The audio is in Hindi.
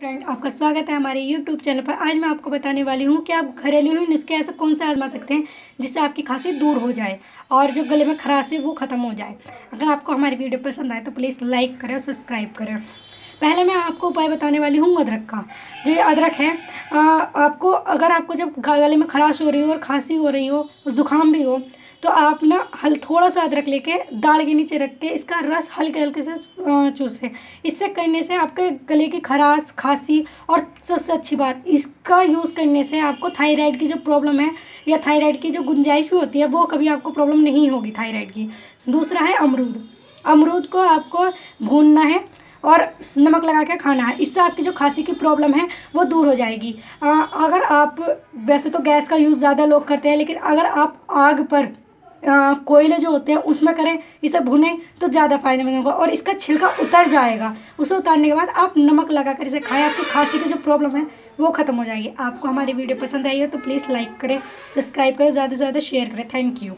फ्रेंड, आपका स्वागत है हमारे यूट्यूब चैनल पर। आज मैं आपको बताने वाली हूँ कि आप घरेलू ही नुस्खे ऐसा कौन सा आजमा सकते हैं जिससे आपकी खांसी दूर हो जाए और जो गले में खराश है वो ख़त्म हो जाए। अगर आपको हमारी वीडियो पसंद आए तो प्लीज़ लाइक करें और सब्सक्राइब करें। पहले मैं आपको उपाय बताने वाली हूँ अदरक का। जो ये अदरक है, अगर आपको जब गले में खराश हो रही हो और खांसी हो रही हो, ज़ुकाम भी हो, तो आप ना थोड़ा सा अदरक लेके दाढ़ के नीचे रख के इसका रस हल्के हल्के से चूसें। इससे करने से आपके गले की खराश, खांसी और सबसे अच्छी बात, इसका यूज़ करने से आपको थायराइड की जो प्रॉब्लम है या थायराइड की जो गुंजाइश भी होती है वो कभी आपको प्रॉब्लम नहीं होगी थायराइड की। दूसरा है अमरूद। अमरूद को आपको भूनना है और नमक लगा के खाना है। इससे आपकी जो खांसी की प्रॉब्लम है वो दूर हो जाएगी। अगर आप, वैसे तो गैस का यूज़ ज़्यादा लोग करते हैं, लेकिन अगर आप आग पर कोयले जो होते हैं उसमें करें, इसे भुनें तो ज़्यादा फायदेमंद होगा और इसका छिलका उतर जाएगा। उसे उतारने के बाद आप नमक लगा कर इसे खाएं, आपकी खांसी की जो प्रॉब्लम है वो ख़त्म हो जाएगी। आपको हमारी वीडियो पसंद आई है तो प्लीज़ लाइक करें, सब्सक्राइब करें, ज़्यादा से ज़्यादा शेयर करें। Thank you.